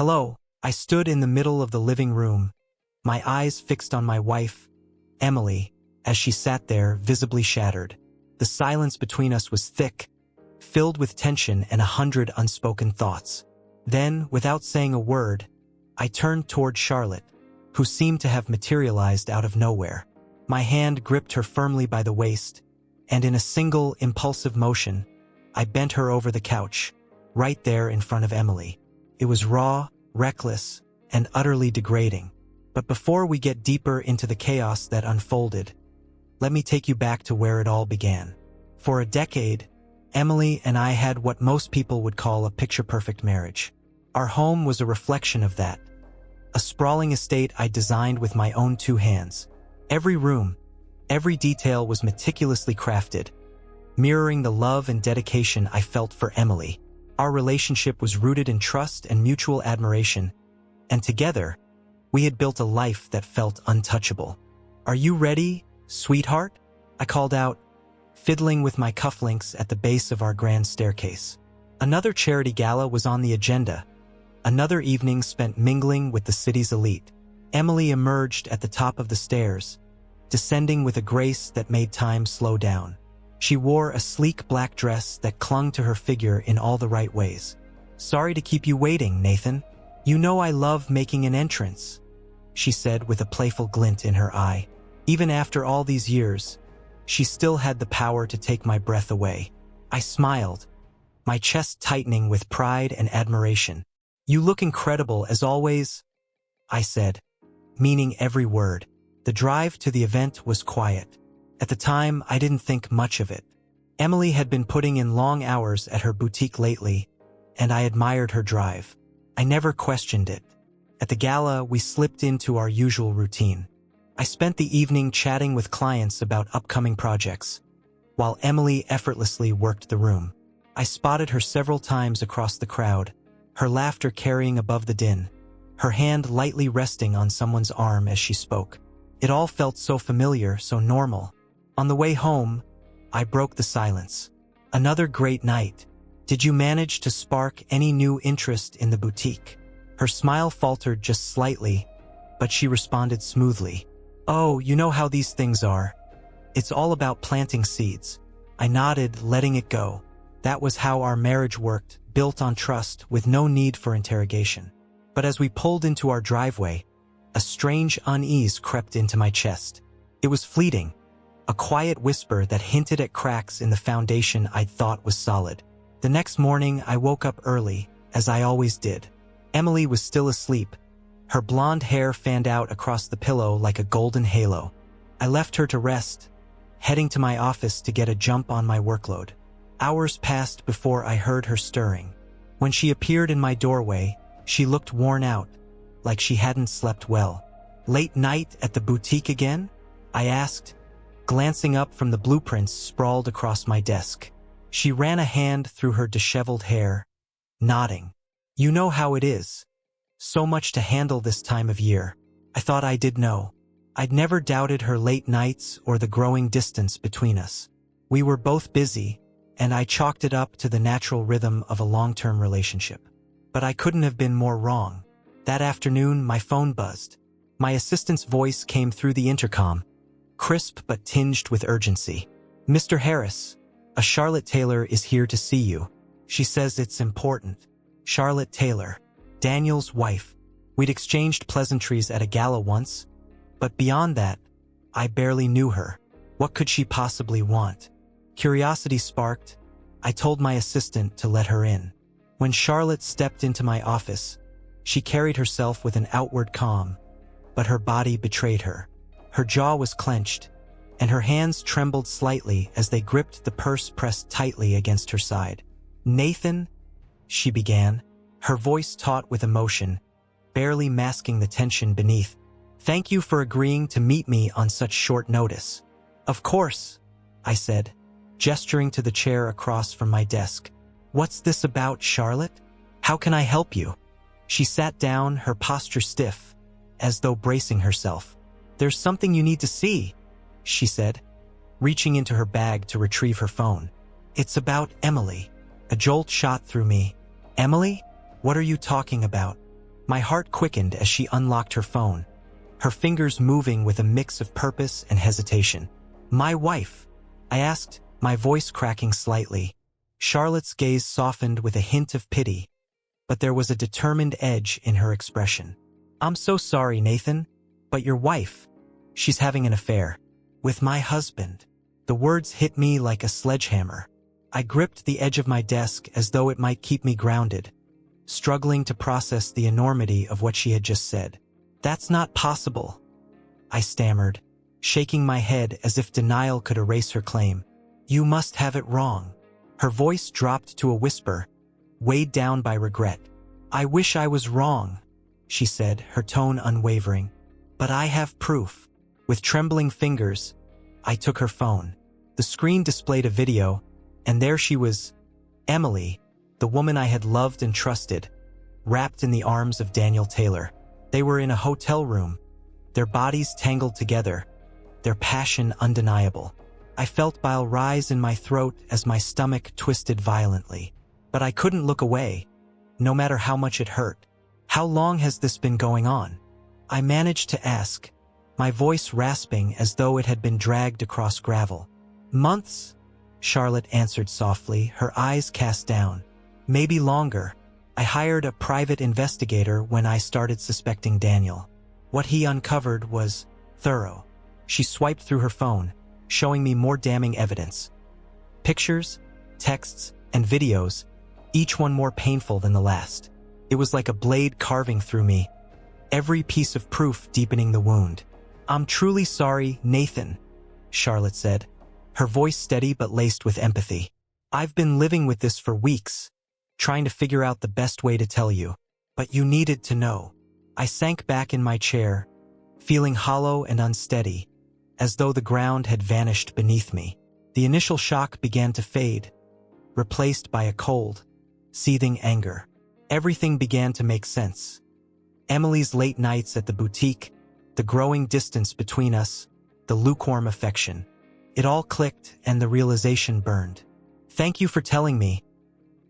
Hello, I stood in the middle of the living room, my eyes fixed on my wife, Emily, as she sat there, visibly shattered. The silence between us was thick, filled with tension and 100 unspoken thoughts. Then, without saying a word, I turned toward Charlotte, who seemed to have materialized out of nowhere. My hand gripped her firmly by the waist, and in a single, impulsive motion, I bent her over the couch, right there in front of Emily. It was raw, reckless, and utterly degrading. But before we get deeper into the chaos that unfolded, let me take you back to where it all began. For a decade, Emily and I had what most people would call a picture-perfect marriage. Our home was a reflection of that. A sprawling estate I designed with my own two hands. Every room, every detail was meticulously crafted, mirroring the love and dedication I felt for Emily. Our relationship was rooted in trust and mutual admiration, and together, we had built a life that felt untouchable. "Are you ready, sweetheart?" I called out, fiddling with my cufflinks at the base of our grand staircase. Another charity gala was on the agenda, another evening spent mingling with the city's elite. Emily emerged at the top of the stairs, descending with a grace that made time slow down. She wore a sleek black dress that clung to her figure in all the right ways. "Sorry to keep you waiting, Nathan. You know I love making an entrance," she said with a playful glint in her eye. Even after all these years, she still had the power to take my breath away. I smiled, my chest tightening with pride and admiration. "You look incredible as always," I said, meaning every word. The drive to the event was quiet. At the time, I didn't think much of it. Emily had been putting in long hours at her boutique lately, and I admired her drive. I never questioned it. At the gala, we slipped into our usual routine. I spent the evening chatting with clients about upcoming projects, while Emily effortlessly worked the room. I spotted her several times across the crowd, her laughter carrying above the din, her hand lightly resting on someone's arm as she spoke. It all felt so familiar, so normal. On the way home, I broke the silence. "Another great night. Did you manage to spark any new interest in the boutique?" Her smile faltered just slightly, but she responded smoothly. "Oh, you know how these things are. It's all about planting seeds." I nodded, letting it go. That was how our marriage worked, built on trust, with no need for interrogation. But as we pulled into our driveway, a strange unease crept into my chest. It was fleeting, a quiet whisper that hinted at cracks in the foundation I'd thought was solid. The next morning, I woke up early, as I always did. Emily was still asleep, her blonde hair fanned out across the pillow like a golden halo. I left her to rest, heading to my office to get a jump on my workload. Hours passed before I heard her stirring. When she appeared in my doorway, she looked worn out, like she hadn't slept well. "Late night at the boutique again?" I asked, glancing up from the blueprints sprawled across my desk. She ran a hand through her disheveled hair, nodding. "You know how it is. So much to handle this time of year." I thought I did know. I'd never doubted her late nights or the growing distance between us. We were both busy, and I chalked it up to the natural rhythm of a long-term relationship. But I couldn't have been more wrong. That afternoon, my phone buzzed. My assistant's voice came through the intercom, crisp but tinged with urgency. "Mr. Harris, a Charlotte Taylor is here to see you. She says it's important." Charlotte Taylor, Daniel's wife. We'd exchanged pleasantries at a gala once, but beyond that, I barely knew her. What could she possibly want? Curiosity sparked. I told my assistant to let her in. When Charlotte stepped into my office, she carried herself with an outward calm, but her body betrayed her. Her jaw was clenched, and her hands trembled slightly as they gripped the purse pressed tightly against her side. "Nathan," she began, her voice taut with emotion, barely masking the tension beneath. "Thank you for agreeing to meet me on such short notice." "Of course," I said, gesturing to the chair across from my desk. "What's this about, Charlotte? How can I help you?" She sat down, her posture stiff, as though bracing herself. "There's something you need to see," she said, reaching into her bag to retrieve her phone. "It's about Emily." A jolt shot through me. "Emily? What are you talking about?" My heart quickened as she unlocked her phone, her fingers moving with a mix of purpose and hesitation. "My wife?" I asked, my voice cracking slightly. Charlotte's gaze softened with a hint of pity, but there was a determined edge in her expression. "I'm so sorry, Nathan, but your wife, she's having an affair with my husband." The words hit me like a sledgehammer. I gripped the edge of my desk as though it might keep me grounded, struggling to process the enormity of what she had just said. "That's not possible," I stammered, shaking my head as if denial could erase her claim. "You must have it wrong." Her voice dropped to a whisper, weighed down by regret. "I wish I was wrong," she said, her tone unwavering. "But I have proof." With trembling fingers, I took her phone. The screen displayed a video, and there she was, Emily, the woman I had loved and trusted, wrapped in the arms of Daniel Taylor. They were in a hotel room, their bodies tangled together, their passion undeniable. I felt bile rise in my throat as my stomach twisted violently. But I couldn't look away, no matter how much it hurt. "How long has this been going on?" I managed to ask, my voice rasping as though it had been dragged across gravel. "Months," Charlotte answered softly, her eyes cast down. "Maybe longer. I hired a private investigator when I started suspecting Daniel. What he uncovered was thorough." She swiped through her phone, showing me more damning evidence. Pictures, texts, and videos, each one more painful than the last. It was like a blade carving through me, every piece of proof deepening the wound. "I'm truly sorry, Nathan," Charlotte said, her voice steady but laced with empathy. "I've been living with this for weeks, trying to figure out the best way to tell you. But you needed to know." I sank back in my chair, feeling hollow and unsteady, as though the ground had vanished beneath me. The initial shock began to fade, replaced by a cold, seething anger. Everything began to make sense. Emily's late nights at the boutique, the growing distance between us, the lukewarm affection. It all clicked and the realization burned. "Thank you for telling me,"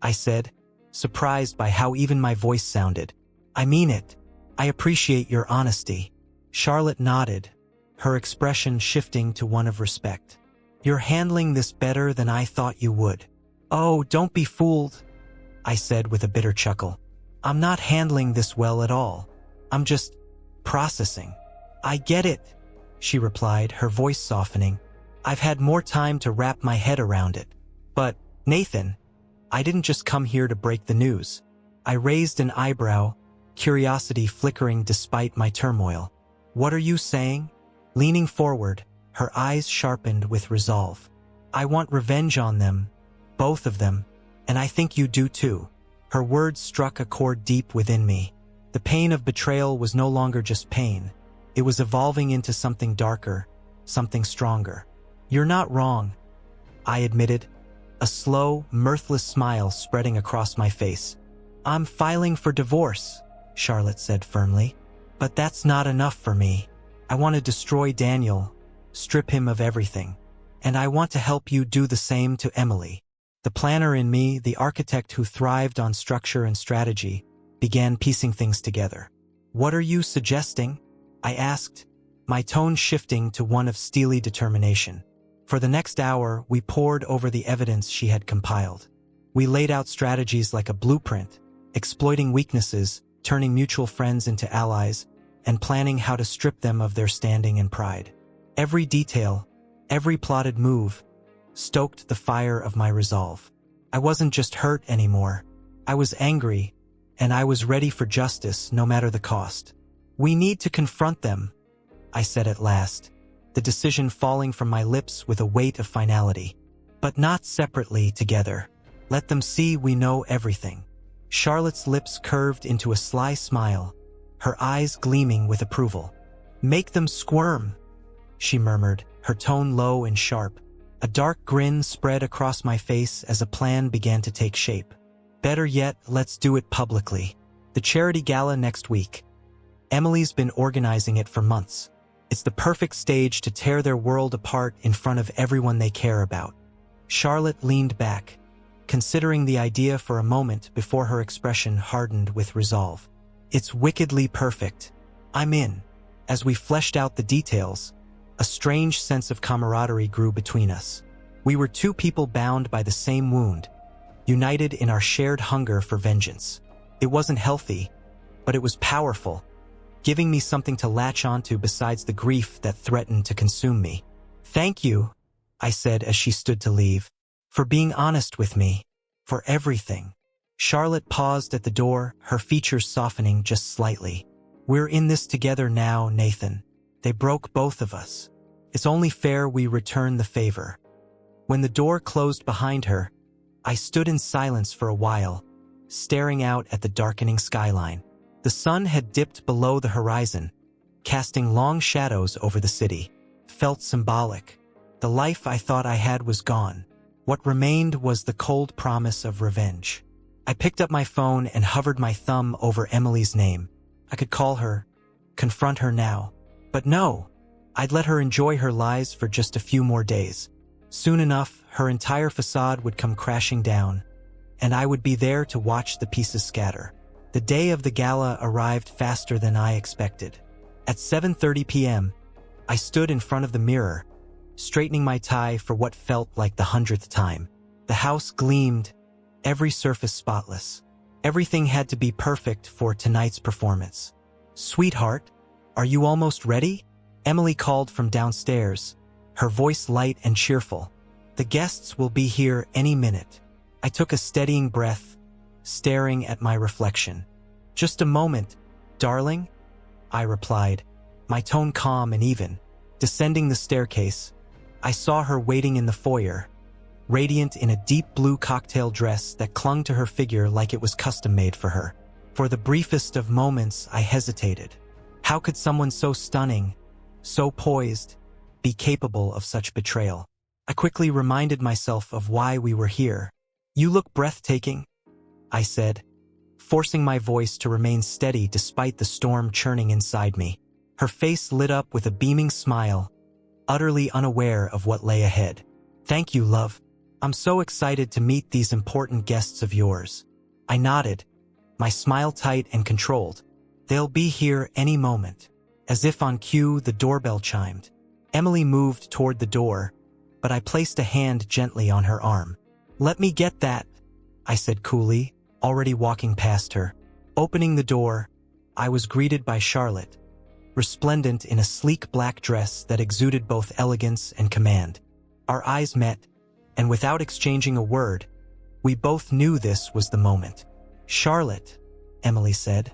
I said, surprised by how even my voice sounded. "I mean it. I appreciate your honesty." Charlotte nodded, her expression shifting to one of respect. "You're handling this better than I thought you would." "Oh, don't be fooled," I said with a bitter chuckle. "I'm not handling this well at all. I'm just processing." "I get it," she replied, her voice softening. "I've had more time to wrap my head around it. But, Nathan, I didn't just come here to break the news." I raised an eyebrow, curiosity flickering despite my turmoil. "What are you saying?" Leaning forward, her eyes sharpened with resolve. "I want revenge on them, both of them, and I think you do too." Her words struck a chord deep within me. The pain of betrayal was no longer just pain. It was evolving into something darker, something stronger. "You're not wrong," I admitted, a slow, mirthless smile spreading across my face. "I'm filing for divorce," Charlotte said firmly. "But that's not enough for me. I want to destroy Daniel, strip him of everything. And I want to help you do the same to Emily." The planner in me, the architect who thrived on structure and strategy, began piecing things together. "What are you suggesting?" I asked, my tone shifting to one of steely determination. For the next hour, we pored over the evidence she had compiled. We laid out strategies like a blueprint, exploiting weaknesses, turning mutual friends into allies, and planning how to strip them of their standing and pride. Every detail, every plotted move, stoked the fire of my resolve. I wasn't just hurt anymore. I was angry, and I was ready for justice no matter the cost. "We need to confront them," I said at last, the decision falling from my lips with a weight of finality. "But not separately, together. Let them see we know everything." Charlotte's lips curved into a sly smile, her eyes gleaming with approval. "Make them squirm," she murmured, her tone low and sharp. A dark grin spread across my face as a plan began to take shape. "Better yet, let's do it publicly. The charity gala next week. Emily's been organizing it for months. It's the perfect stage to tear their world apart in front of everyone they care about." Charlotte leaned back, considering the idea for a moment before her expression hardened with resolve. It's wickedly perfect. I'm in. As we fleshed out the details, a strange sense of camaraderie grew between us. We were two people bound by the same wound, united in our shared hunger for vengeance. It wasn't healthy, but it was powerful, giving me something to latch onto besides the grief that threatened to consume me. "Thank you," I said as she stood to leave, "for being honest with me, for everything." Charlotte paused at the door, her features softening just slightly. "We're in this together now, Nathan. They broke both of us. It's only fair we return the favor." When the door closed behind her, I stood in silence for a while, staring out at the darkening skyline. The sun had dipped below the horizon, casting long shadows over the city. It felt symbolic. The life I thought I had was gone. What remained was the cold promise of revenge. I picked up my phone and hovered my thumb over Emily's name. I could call her, confront her now. But no, I'd let her enjoy her lies for just a few more days. Soon enough, her entire facade would come crashing down, and I would be there to watch the pieces scatter. The day of the gala arrived faster than I expected. At 7:30 p.m., I stood in front of the mirror, straightening my tie for what felt like the 100th time. The house gleamed, every surface spotless. Everything had to be perfect for tonight's performance. "Sweetheart, are you almost ready?" Emily called from downstairs, her voice light and cheerful. "The guests will be here any minute." I took a steadying breath, staring at my reflection. "Just a moment, darling," I replied, my tone calm and even. Descending the staircase, I saw her waiting in the foyer, radiant in a deep blue cocktail dress that clung to her figure like it was custom-made for her. For the briefest of moments, I hesitated. How could someone so stunning, so poised, be capable of such betrayal? I quickly reminded myself of why we were here. "You look breathtaking," I said, forcing my voice to remain steady despite the storm churning inside me. Her face lit up with a beaming smile, utterly unaware of what lay ahead. "Thank you, love. I'm so excited to meet these important guests of yours." I nodded, my smile tight and controlled. "They'll be here any moment." As if on cue, the doorbell chimed. Emily moved toward the door, but I placed a hand gently on her arm. "Let me get that," I said coolly, already walking past her. Opening the door, I was greeted by Charlotte, resplendent in a sleek black dress that exuded both elegance and command. Our eyes met, and without exchanging a word, we both knew this was the moment. "Charlotte," Emily said,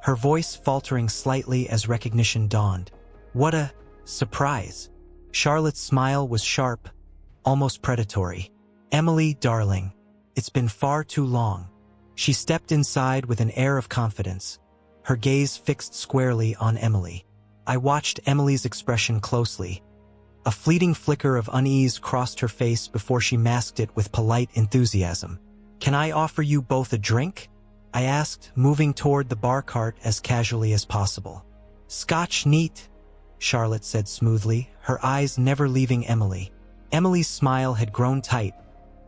her voice faltering slightly as recognition dawned. "What a surprise." Charlotte's smile was sharp, almost predatory. "Emily, darling, it's been far too long." She stepped inside with an air of confidence, her gaze fixed squarely on Emily. I watched Emily's expression closely. A fleeting flicker of unease crossed her face before she masked it with polite enthusiasm. "Can I offer you both a drink?" I asked, moving toward the bar cart as casually as possible. "Scotch neat," Charlotte said smoothly, her eyes never leaving Emily. Emily's smile had grown tight,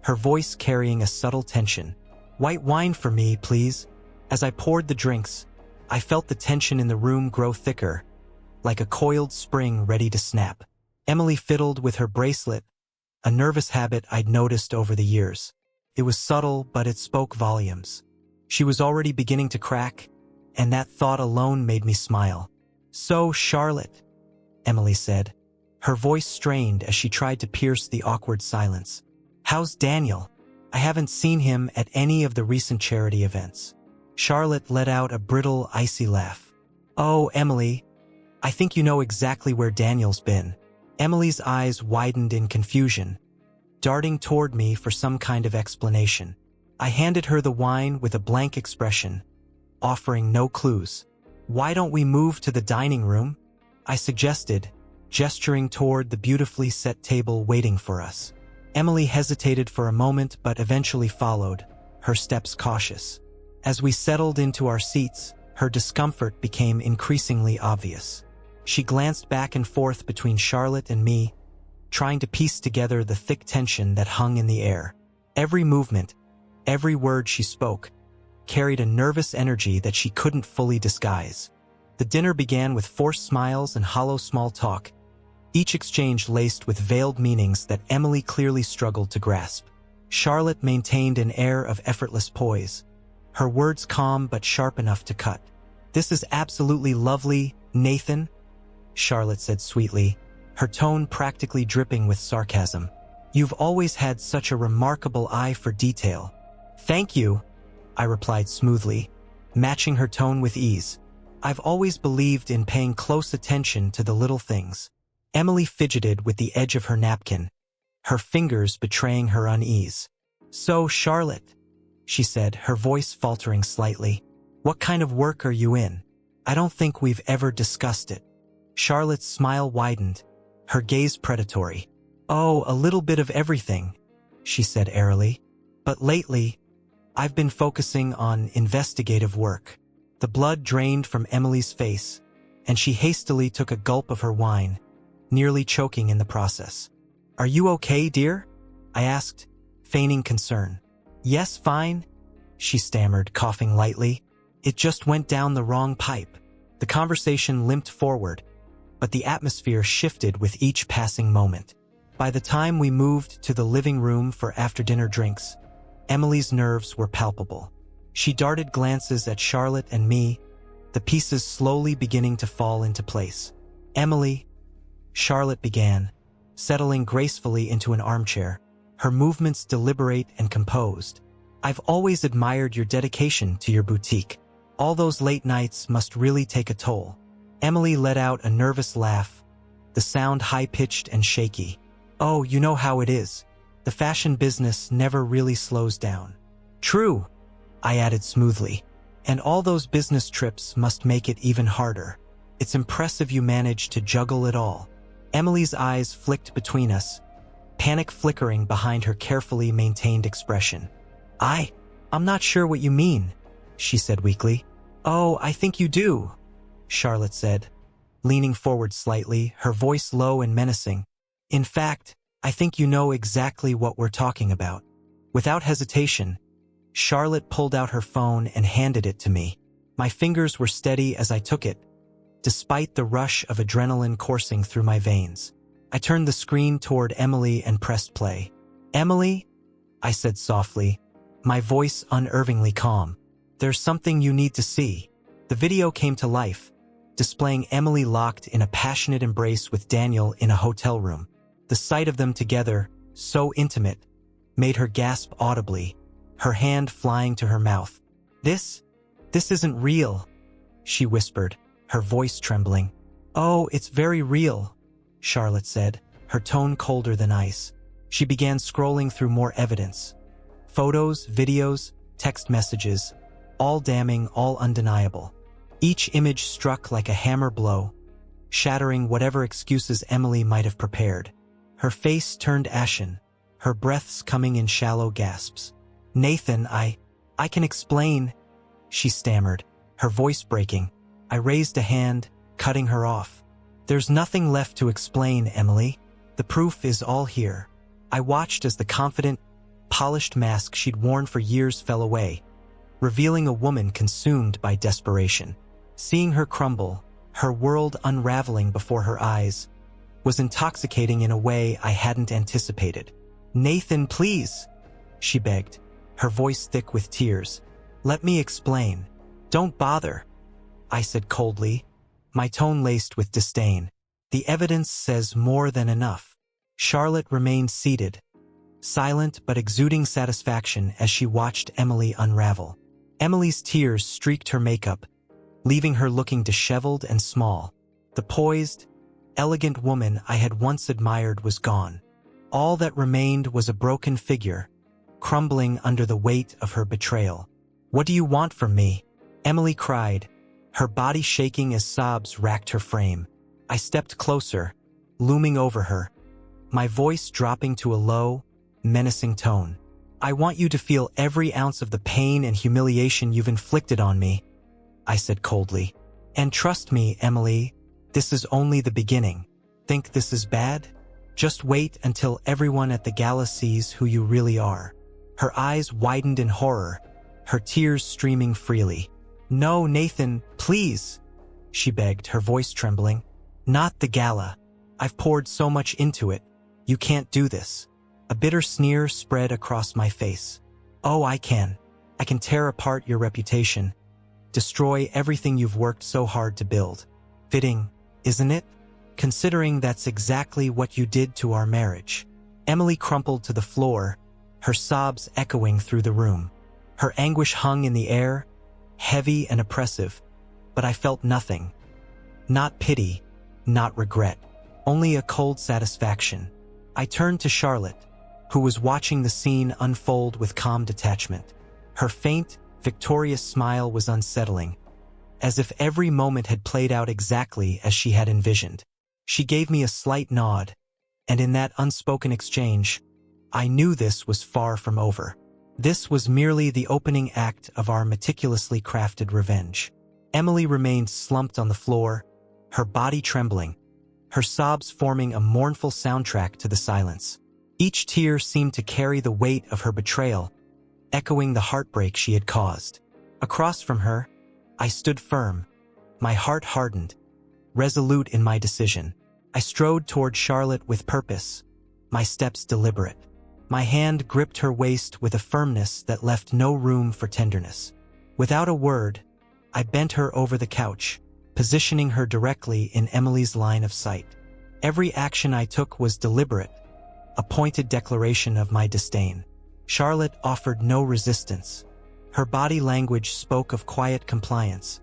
her voice carrying a subtle tension. "White wine for me, please." As I poured the drinks, I felt the tension in the room grow thicker, like a coiled spring ready to snap. Emily fiddled with her bracelet, a nervous habit I'd noticed over the years. It was subtle, but it spoke volumes. She was already beginning to crack, and that thought alone made me smile. "So, Charlotte," Emily said, her voice strained as she tried to pierce the awkward silence. "How's Daniel? I haven't seen him at any of the recent charity events." Charlotte let out a brittle, icy laugh. "Oh, Emily, I think you know exactly where Daniel's been." Emily's eyes widened in confusion, darting toward me for some kind of explanation. I handed her the wine with a blank expression, offering no clues. "Why don't we move to the dining room?" I suggested, gesturing toward the beautifully set table waiting for us. Emily hesitated for a moment but eventually followed, her steps cautious. As we settled into our seats, her discomfort became increasingly obvious. She glanced back and forth between Charlotte and me, trying to piece together the thick tension that hung in the air. Every movement, every word she spoke, carried a nervous energy that she couldn't fully disguise. The dinner began with forced smiles and hollow small talk, each exchange laced with veiled meanings that Emily clearly struggled to grasp. Charlotte maintained an air of effortless poise, her words calm but sharp enough to cut. "This is absolutely lovely, Nathan," Charlotte said sweetly, her tone practically dripping with sarcasm. "You've always had such a remarkable eye for detail." "Thank you," I replied smoothly, matching her tone with ease. "I've always believed in paying close attention to the little things." Emily fidgeted with the edge of her napkin, her fingers betraying her unease. "So, Charlotte," she said, her voice faltering slightly, "what kind of work are you in? I don't think we've ever discussed it." Charlotte's smile widened, her gaze predatory. "Oh, a little bit of everything," she said airily. "But lately, I've been focusing on investigative work." The blood drained from Emily's face, and she hastily took a gulp of her wine, nearly choking in the process. "Are you okay, dear?" I asked, feigning concern. "Yes, fine," she stammered, coughing lightly. "It just went down the wrong pipe." The conversation limped forward, but the atmosphere shifted with each passing moment. By the time we moved to the living room for after-dinner drinks, Emily's nerves were palpable. She darted glances at Charlotte and me, the pieces slowly beginning to fall into place. "Emily," Charlotte began, settling gracefully into an armchair, her movements deliberate and composed. "I've always admired your dedication to your boutique. All those late nights must really take a toll." Emily let out a nervous laugh, the sound high-pitched and shaky. "Oh, you know how it is. The fashion business never really slows down." "True," I added smoothly. "And all those business trips must make it even harder. It's impressive you managed to juggle it all." Emily's eyes flicked between us, panic flickering behind her carefully maintained expression. I'm not sure what you mean," she said weakly. "Oh, I think you do," Charlotte said, leaning forward slightly, her voice low and menacing. "In fact, I think you know exactly what we're talking about." Without hesitation, Charlotte pulled out her phone and handed it to me. My fingers were steady as I took it, despite the rush of adrenaline coursing through my veins. I turned the screen toward Emily and pressed play. "Emily," I said softly, my voice unervingly calm, "there's something you need to see." The video came to life, displaying Emily locked in a passionate embrace with Daniel in a hotel room. The sight of them together, so intimate, made her gasp audibly, her hand flying to her mouth. This isn't real," she whispered, her voice trembling. "Oh, it's very real," Charlotte said, her tone colder than ice. She began scrolling through more evidence. Photos, videos, text messages, all damning, all undeniable. Each image struck like a hammer blow, shattering whatever excuses Emily might have prepared. Her face turned ashen, her breaths coming in shallow gasps. "Nathan, I can explain," she stammered, her voice breaking. I raised a hand, cutting her off. "There's nothing left to explain, Emily. The proof is all here." I watched as the confident, polished mask she'd worn for years fell away, revealing a woman consumed by desperation. Seeing her crumble, her world unraveling before her eyes, was intoxicating in a way I hadn't anticipated. "Nathan, please," she begged, her voice thick with tears. "Let me explain." "Don't bother," I said coldly, my tone laced with disdain. "The evidence says more than enough." Charlotte remained seated, silent but exuding satisfaction as she watched Emily unravel. Emily's tears streaked her makeup, leaving her looking disheveled and small. The poised, elegant woman I had once admired was gone. All that remained was a broken figure, crumbling under the weight of her betrayal. "What do you want from me?" Emily cried, her body shaking as sobs racked her frame. I stepped closer, looming over her, my voice dropping to a low, menacing tone. "I want you to feel every ounce of the pain and humiliation you've inflicted on me," I said coldly. "And trust me, Emily, this is only the beginning. Think this is bad? Just wait until everyone at the gala sees who you really are." Her eyes widened in horror, her tears streaming freely. "No, Nathan, please," she begged, her voice trembling. "Not the gala. I've poured so much into it. You can't do this." A bitter sneer spread across my face. "Oh, I can. I can tear apart your reputation. Destroy everything you've worked so hard to build. Fitting, isn't it? Considering that's exactly what you did to our marriage." Emily crumpled to the floor, her sobs echoing through the room. Her anguish hung in the air, heavy and oppressive, but I felt nothing. Not pity, not regret, only a cold satisfaction. I turned to Charlotte, who was watching the scene unfold with calm detachment. Her faint, victorious smile was unsettling, as if every moment had played out exactly as she had envisioned. She gave me a slight nod, and in that unspoken exchange, I knew this was far from over. This was merely the opening act of our meticulously crafted revenge. Emily remained slumped on the floor, her body trembling, her sobs forming a mournful soundtrack to the silence. Each tear seemed to carry the weight of her betrayal, echoing the heartbreak she had caused. Across from her, I stood firm, my heart hardened, resolute in my decision. I strode toward Charlotte with purpose, my steps deliberate. My hand gripped her waist with a firmness that left no room for tenderness. Without a word, I bent her over the couch, positioning her directly in Emily's line of sight. Every action I took was deliberate, a pointed declaration of my disdain. Charlotte offered no resistance. Her body language spoke of quiet compliance,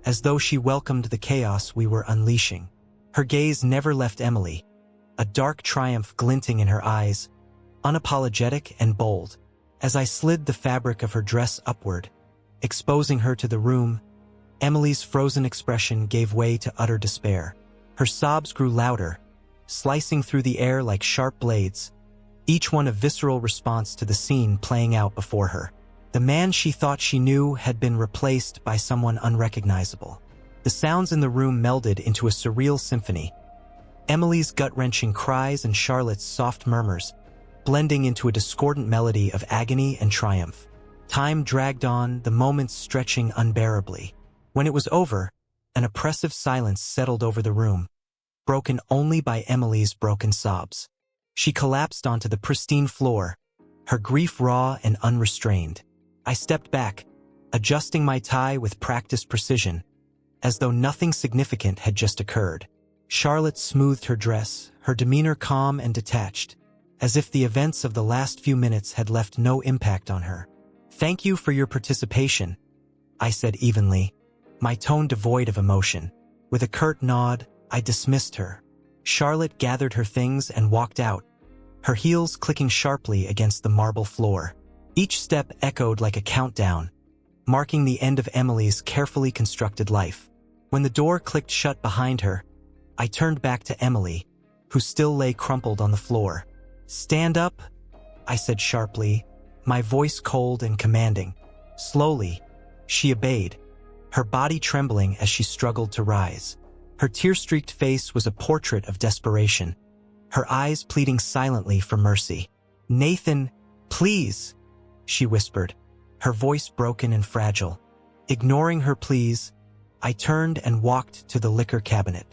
as though she welcomed the chaos we were unleashing. Her gaze never left Emily, a dark triumph glinting in her eyes, unapologetic and bold. As I slid the fabric of her dress upward, exposing her to the room, Emily's frozen expression gave way to utter despair. Her sobs grew louder, slicing through the air like sharp blades, each one a visceral response to the scene playing out before her. The man she thought she knew had been replaced by someone unrecognizable. The sounds in the room melded into a surreal symphony. Emily's gut-wrenching cries and Charlotte's soft murmurs, blending into a discordant melody of agony and triumph. Time dragged on, the moments stretching unbearably. When it was over, an oppressive silence settled over the room, broken only by Emily's broken sobs. She collapsed onto the pristine floor, her grief raw and unrestrained. I stepped back, adjusting my tie with practiced precision, as though nothing significant had just occurred. Charlotte smoothed her dress, her demeanor calm and detached, as if the events of the last few minutes had left no impact on her. "Thank you for your participation," I said evenly, my tone devoid of emotion. With a curt nod, I dismissed her. Charlotte gathered her things and walked out, her heels clicking sharply against the marble floor. Each step echoed like a countdown, marking the end of Emily's carefully constructed life. When the door clicked shut behind her, I turned back to Emily, who still lay crumpled on the floor. "Stand up," I said sharply, my voice cold and commanding. Slowly, she obeyed, her body trembling as she struggled to rise. Her tear-streaked face was a portrait of desperation, her eyes pleading silently for mercy. "Nathan, please," she whispered, her voice broken and fragile. Ignoring her pleas, I turned and walked to the liquor cabinet.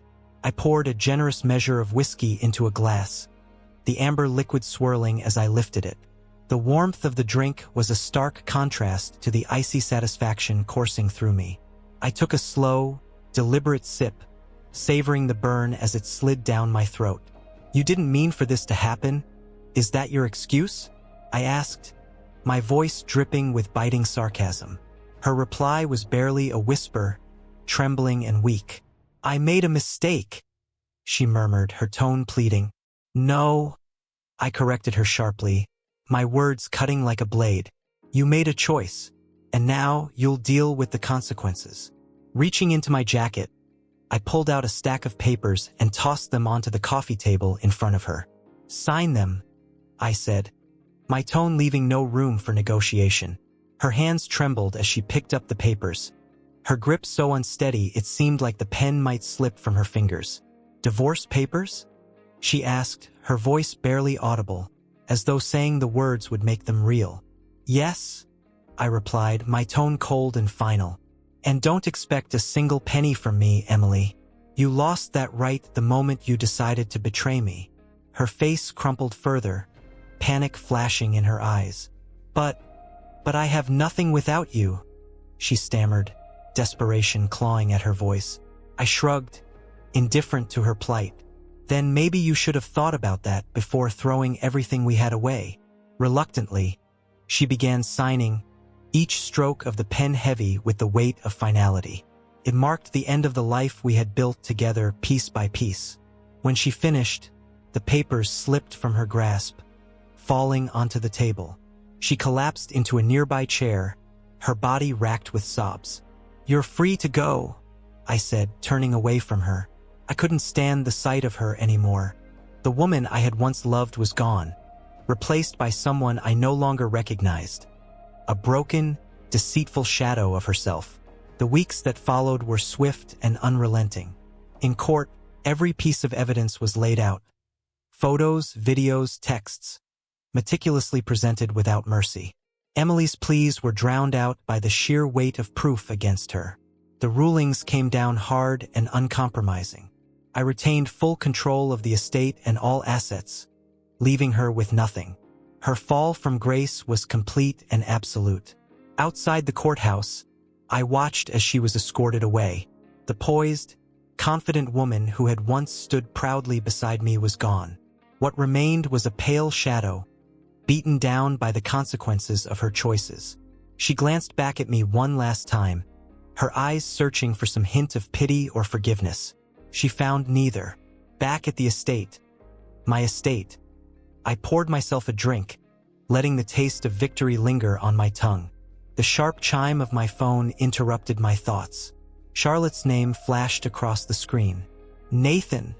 I poured a generous measure of whiskey into a glass, the amber liquid swirling as I lifted it. The warmth of the drink was a stark contrast to the icy satisfaction coursing through me. I took a slow, deliberate sip, savoring the burn as it slid down my throat. "You didn't mean for this to happen? Is that your excuse?" I asked, my voice dripping with biting sarcasm. Her reply was barely a whisper, trembling and weak. "I made a mistake," she murmured, her tone pleading. "No," I corrected her sharply, my words cutting like a blade. "You made a choice, and now you'll deal with the consequences." Reaching into my jacket, I pulled out a stack of papers and tossed them onto the coffee table in front of her. "Sign them," I said, my tone leaving no room for negotiation. Her hands trembled as she picked up the papers, her grip so unsteady it seemed like the pen might slip from her fingers. "Divorce papers?" she asked, her voice barely audible, as though saying the words would make them real. "Yes," I replied, my tone cold and final. And don't expect a single penny from me, Emily. You lost that right the moment you decided to betray me. Her face crumpled further, panic flashing in her eyes. But I have nothing without you, she stammered, desperation clawing at her voice. I shrugged, indifferent to her plight. Then maybe you should have thought about that before throwing everything we had away. Reluctantly, she began signing, each stroke of the pen heavy with the weight of finality. It marked the end of the life we had built together piece by piece. When she finished, the papers slipped from her grasp, falling onto the table. She collapsed into a nearby chair, her body racked with sobs. You're free to go, I said, turning away from her. I couldn't stand the sight of her anymore. The woman I had once loved was gone, replaced by someone I no longer recognized. A broken, deceitful shadow of herself. The weeks that followed were swift and unrelenting. In court, every piece of evidence was laid out. Photos, videos, texts, meticulously presented without mercy. Emily's pleas were drowned out by the sheer weight of proof against her. The rulings came down hard and uncompromising. I retained full control of the estate and all assets, leaving her with nothing. Her fall from grace was complete and absolute. Outside the courthouse, I watched as she was escorted away. The poised, confident woman who had once stood proudly beside me was gone. What remained was a pale shadow, beaten down by the consequences of her choices. She glanced back at me one last time, her eyes searching for some hint of pity or forgiveness. She found neither. Back at the estate, my estate, I poured myself a drink, letting the taste of victory linger on my tongue. The sharp chime of my phone interrupted my thoughts. Charlotte's name flashed across the screen. Nathan,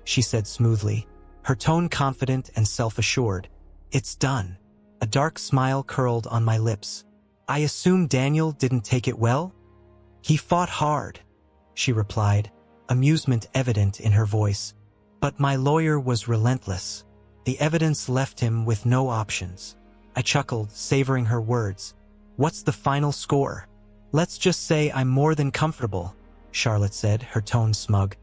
she said smoothly, her tone confident and self-assured. It's done. A dark smile curled on my lips. I assume Daniel didn't take it well? He fought hard, she replied, amusement evident in her voice. But my lawyer was relentless. The evidence left him with no options. I chuckled, savoring her words. What's the final score? Let's just say I'm more than comfortable, Charlotte said, her tone smug.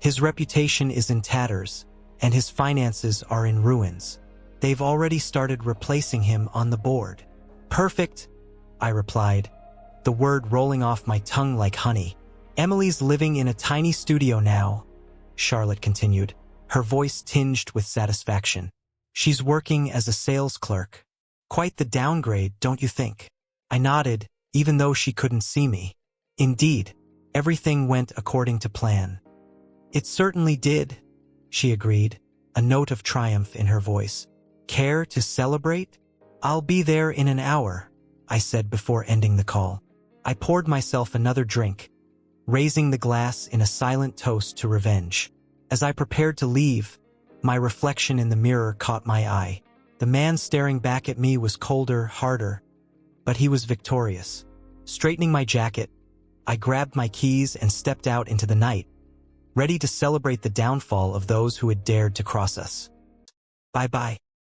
His reputation is in tatters, and his finances are in ruins. They've already started replacing him on the board. Perfect, I replied, the word rolling off my tongue like honey. Emily's living in a tiny studio now, Charlotte continued, her voice tinged with satisfaction. She's working as a sales clerk. Quite the downgrade, don't you think? I nodded, even though she couldn't see me. Indeed, everything went according to plan. It certainly did, she agreed, a note of triumph in her voice. Care to celebrate? I'll be there in an hour, I said before ending the call. I poured myself another drink, raising the glass in a silent toast to revenge. As I prepared to leave, my reflection in the mirror caught my eye. The man staring back at me was colder, harder, but he was victorious. Straightening my jacket, I grabbed my keys and stepped out into the night, ready to celebrate the downfall of those who had dared to cross us. Bye-bye.